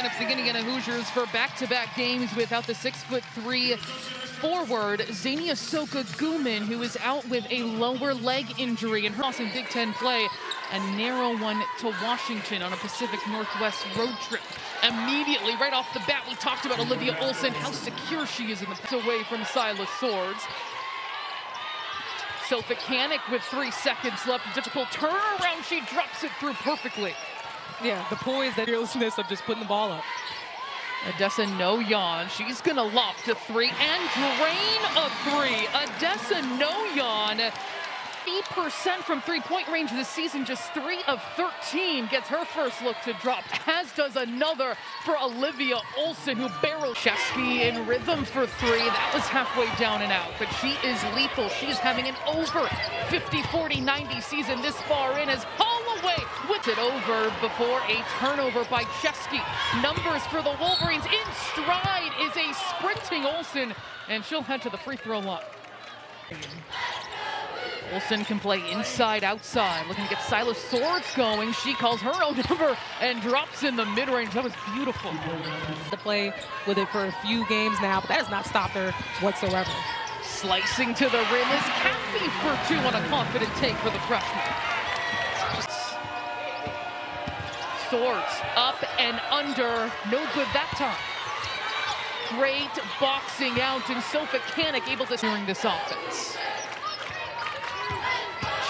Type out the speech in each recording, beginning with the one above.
lineups, the Indiana Hoosiers, for back-to-back games without the 6'3" forward, Xenia Soka-Guman, who is out with a lower leg injury and her in Big Ten play. A narrow one to Washington on a Pacific Northwest road trip. Immediately, right off the bat, we talked about Olivia Olson, how secure she is in the pass away from Silas Swords. Sophocanic with 3 seconds left. Difficult turnaround. She drops it through perfectly. Yeah, the poise, that fearlessness of just putting the ball up. Odessa Noyan, she's gonna loft a 3 and drain a 3. Odessa Noyan, 8% from three-point range this season, just 3 of 13. Gets her first look to drop, as does another for Olivia Olson, who barrels. Chesky in rhythm for 3. That was halfway down and out, but she is lethal. She is having an over 50, 40, 90 season this far in as Holloway whips it over before a turnover by Chesky. Numbers for the Wolverines. In stride is a sprinting Olson, and she'll head to the free throw line. Olson can play inside, outside, looking to get Silas Swords going. She calls her own number and drops in the mid-range. That was beautiful. To play with it for a few games now, but that has not stopped her whatsoever. Slicing to the rim is Kathy for 2 on a confident take for the freshman. Swords up and under, no good that time. Great boxing out, and Sophocanic able to during this offense.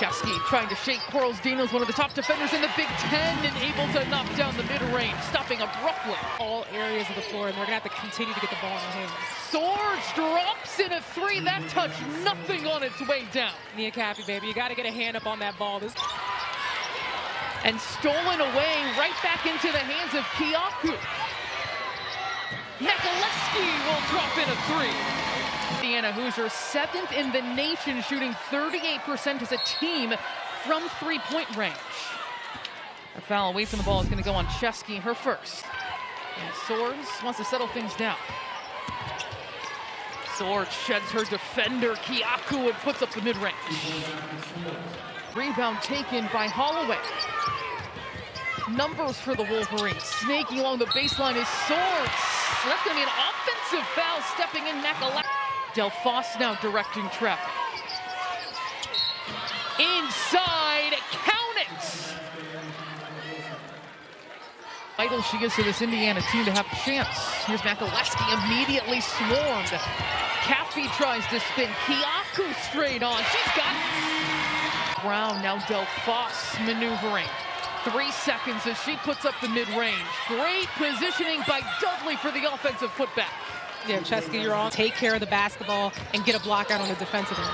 Chesky trying to shake Quarles Daniels, one of the top defenders in the Big Ten, and able to knock down the mid-range, stopping abruptly. All areas of the floor, and they're gonna have to continue to get the ball in their hands. Swords drops in a 3. That touched nothing on its way down. Nia Caffey, baby, you gotta get a hand up on that ball. And stolen away, right back into the hands of Kiaku. Mikuleski will drop in a 3. Indiana Hoosiers 7th in the nation, shooting 38% as a team from three-point range. A foul away from the ball is going to go on Chesky, her first. And Swords wants to settle things down. Swords sheds her defender, Kiaku, and puts up the mid-range. Rebound taken by Holloway. Numbers for the Wolverines. Snaking along the baseline is Swords. So that's going to be an offensive foul, stepping in Mikuleski. Del Foss now directing traffic. Inside, count it! Vital she is to this Indiana team to have a chance. Here's Mikuleski immediately swarmed. Caffey tries to spin. Kiaku straight on. She's got it. Brown, now Del Foss maneuvering. 3 seconds as she puts up the mid-range. Great positioning by Dudley for the offensive putback. Yeah, Chesky, you're on. Take care of the basketball and get a block out on the defensive end.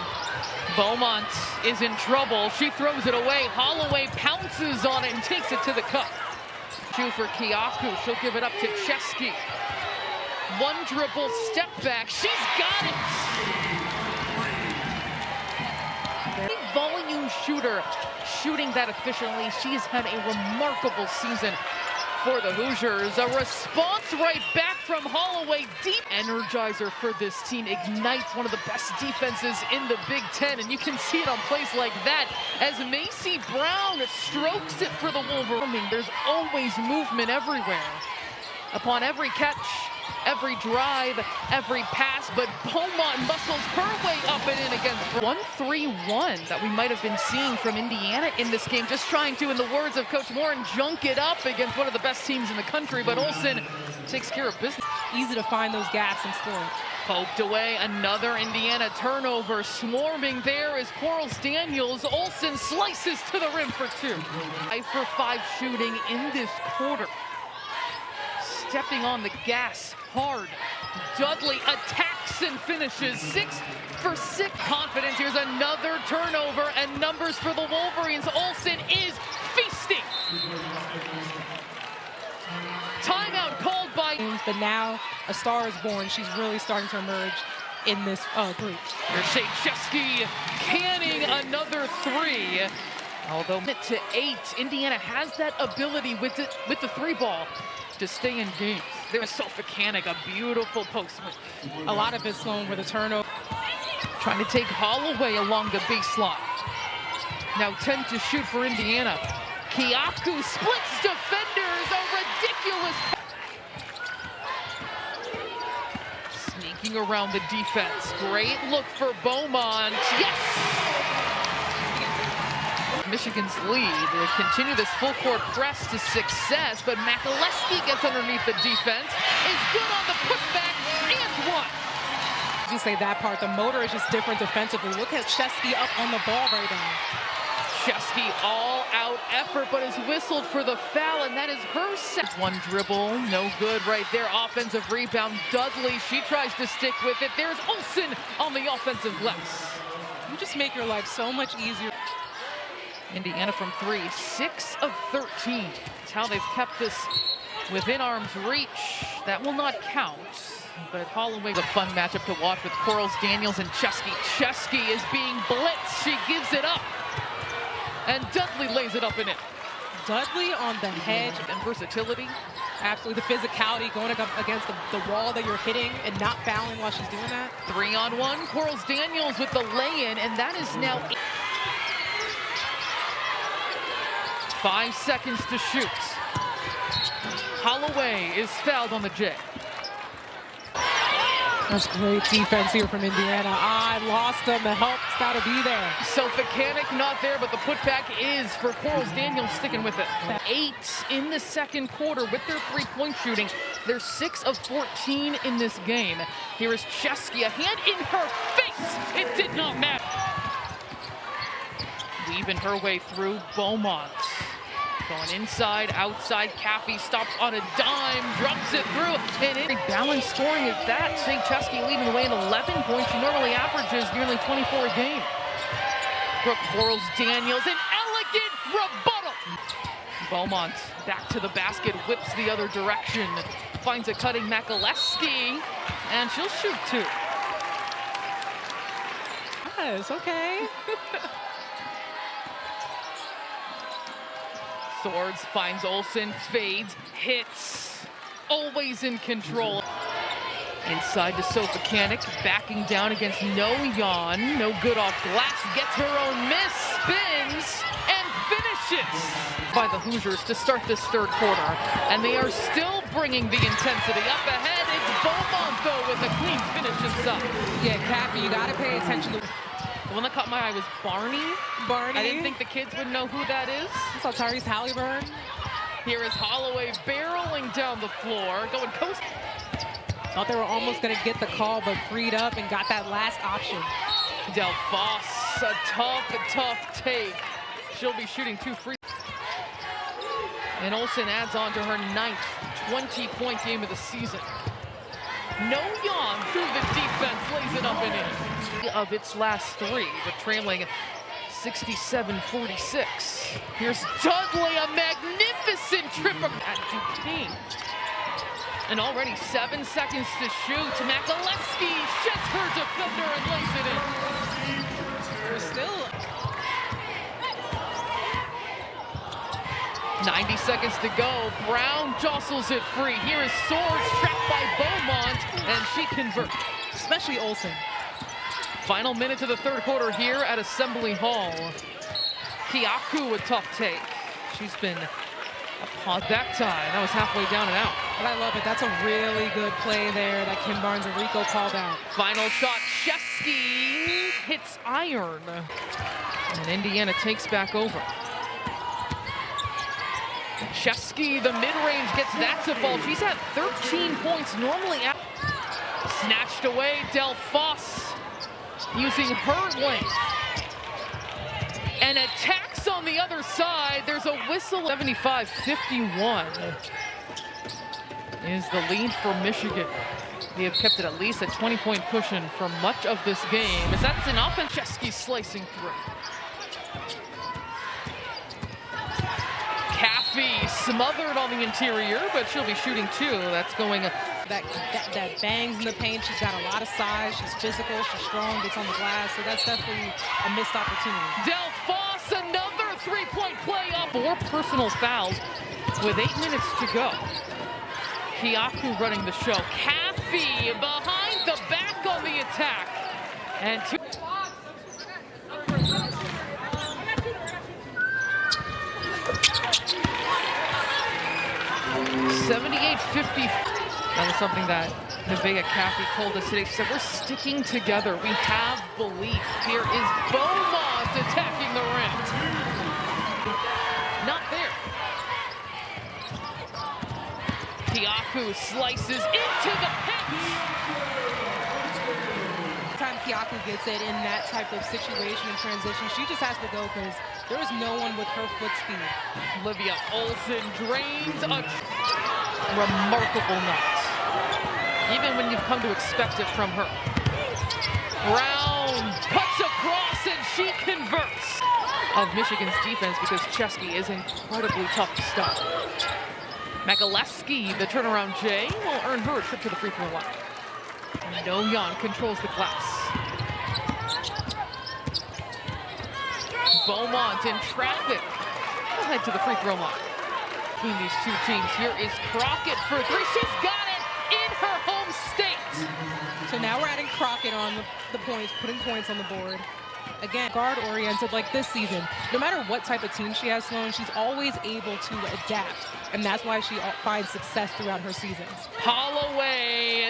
Beaumont is in trouble. She throws it away. Holloway pounces on it and takes it to the cup. 2 for Kiaku. She'll give it up to Chesky. 1 dribble, step back. She's got it. Volume shooter, shooting that efficiently. She's had a remarkable season for the Hoosiers. A response right back from Holloway. Deep energizer for this team. Ignites one of the best defenses in the Big Ten, and you can see it on plays like that as Macy Brown strokes it for the Wolverines. There's always movement everywhere. Upon every catch, every drive, every pass, but Beaumont muscles her way up and in against 1-3-1 that we might have been seeing from Indiana in this game, just trying to, in the words of Coach Warren, junk it up against one of the best teams in the country, but Olson takes care of business. Easy to find those gaps and score. Poked away, another Indiana turnover. Swarming there is Quarles Daniels. Olson slices to the rim for 2. 5 for 5 shooting in this quarter. Stepping on the gas hard. Dudley attacks and finishes. 6 for 6. Confidence. Here's another turnover, and numbers for the Wolverines. Olson is feasting. Timeout called by. But now a star is born. She's really starting to emerge in this group. Here's Shea Chesky canning another 3. Although to 8, Indiana has that ability with the 3 ball to stay in games. There's Sophocanic, a beautiful post move. A lot of it slown with a turnover. Trying to take Holloway along the baseline. Now 10 to shoot for Indiana. Kiaku splits defenders, a ridiculous. around the defense. Great look for Beaumont. Yes! Michigan's lead. They continue this full court press to success, but McAleskey gets underneath the defense, is good on the putback, and one. You say that part, the motor is just different defensively. Look at Chesky up on the ball right now. Chesky all-out effort, but is whistled for the foul, and that is her set. One dribble, no good right there. Offensive rebound, Dudley, she tries to stick with it. There's Olsen on the offensive glass. You just make your life so much easier. Indiana from 3, 6 of 13. That's how they've kept this within arm's reach. That will not count. But Holloway's a fun matchup to watch with Quarles, Daniels, and Chesky. Chesky is being blitzed. She gives it up. And Dudley lays it up and in. Dudley on the hedge. And versatility. Absolutely, the physicality going up against the wall that you're hitting and not fouling while she's doing that. 3-on-1. Quarles, Daniels with the lay-in, and that is now 5 seconds to shoot. Holloway is fouled on the J. That's great defense here from Indiana. I lost them. The help's got to be there. Sofacanic not there, but the putback is for Quarles, Daniels sticking with it. 8 in the second quarter with their three-point shooting. They're 6 of 14 in this game. Here is Chesky, a hand in her face. It did not matter. Weaving her way through Beaumont. Going inside, outside, Caffey stops on a dime, drops it through, and in balanced scoring at that. St. Chesky leading the way in 11 points. She normally averages nearly 24 a game. Brooke Quarles, Daniels, an elegant rebuttal. Beaumont back to the basket, whips the other direction, finds a cutting McAleskey, and she'll shoot 2. Yes, okay. Swords finds Olsen, fades, hits, always in control. Inside to Sofacanic, backing down against No good off glass, gets her own miss, spins, and finishes by the Hoosiers to start this third quarter. And they are still bringing the intensity up ahead. It's Beaumont, though, with a clean finish inside. Yeah, Caffey, you got to pay attention to... The one that caught my eye was Barney. I didn't think the kids would know who that is. I saw Tyrese Halliburton. Here is Holloway barreling down the floor, going coast. Thought they were almost going to get the call, but freed up and got that last option. Del Foss, a tough take. She'll be shooting 2 free. And Olsen adds on to her 9th 20-point game of the season. No yawn through the defense, lays it up and in. Of its last 3, but trailing 67-46. Here's Dudley, a magnificent trip at Duquesne. And already 7 seconds to shoot. McAleskey sheds her defender and lays it in. We're still 90 seconds to go. Brown jostles it free. Here is Swords trapped by Beaumont, and she converts. Especially Olsen. Final minutes of the third quarter here at Assembly Hall. Kiaku, a tough take. She's been upon that time. That was halfway down and out. But I love it. That's a really good play there that Kim Barnes-Enrico called out. Final shot, Chesky hits iron. And Indiana takes back over. Chesky, the mid-range, gets that to fall. She's at 13 points, normally at... Snatched away, Del Foss using her length. And attacks on the other side. There's a whistle. 75-51 is the lead for Michigan. They have kept it at least a 20-point cushion for much of this game. As that's an offense. Chesky slicing through. Caffey smothered on the interior, but she'll be shooting 2. That's going... That bangs in the paint. She's got a lot of size. She's physical. She's strong. Gets on the glass. So that's definitely a missed opportunity. Del Foss, another 3-point play up. 4 personal fouls with 8 minutes to go. Kiaku running the show. Caffey behind the back on the attack. And 2. 78-50. That was something that Nevaeh Caffey told us today. She said, we're sticking together. We have belief. Here is Beaumont attacking the rim. Not there. Kiaku slices into the paint. Time Kiaku gets it in that type of situation and transition, she just has to go because there is no one with her foot speed. Olivia Olsen drains a remarkable night. Even when you've come to expect it from her. Brown cuts across and she converts. Of Michigan's defense because Chesky is incredibly tough to stop. Magaleski, the turnaround J, will earn her a trip to the free throw line. Noyan controls the glass. Beaumont in traffic. We'll head to the free throw line. Between these two teams, here is Crockett for three. She's got it in her home state. So now we're adding Crockett on the points, putting points on the board. Again, guard-oriented like this season. No matter what type of team she has, Sloan, she's always able to adapt. And that's why she finds success throughout her seasons. Holloway.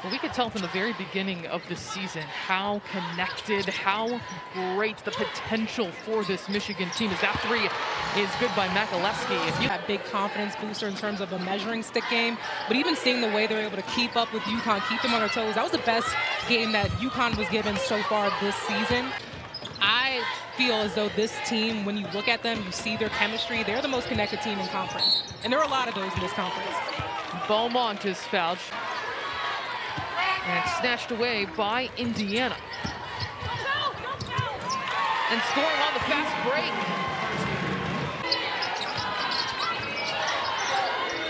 Well, we could tell from the very beginning of the season how connected, how great the potential for this Michigan team is. That three is good by Magaleski. If you have big confidence booster in terms of a measuring stick game, but even seeing the way they're able to keep up with UConn, keep them on their toes, that was the best game that UConn was given so far this season. I feel as though this team, when you look at them, you see their chemistry. They're the most connected team in conference. And there are a lot of those in this conference. Beaumont is fouled. And it's snatched away by Indiana. And scoring on the fast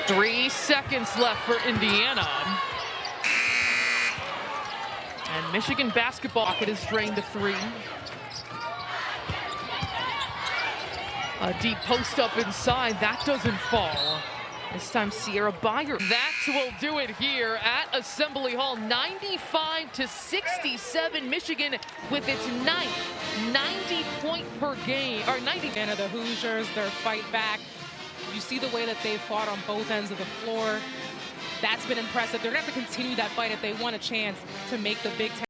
break. 3 seconds left for Indiana. And Michigan basketball pocket is drained to three. A deep post up inside, that doesn't fall. This time Sierra Bayer. That will do it here at Assembly Hall. 95-67, Michigan with its ninth 90-point per game, or 90. And the Hoosiers, their fight back. You see the way that they fought on both ends of the floor. That's been impressive. They're gonna have to continue that fight if they want a chance to make the Big Ten.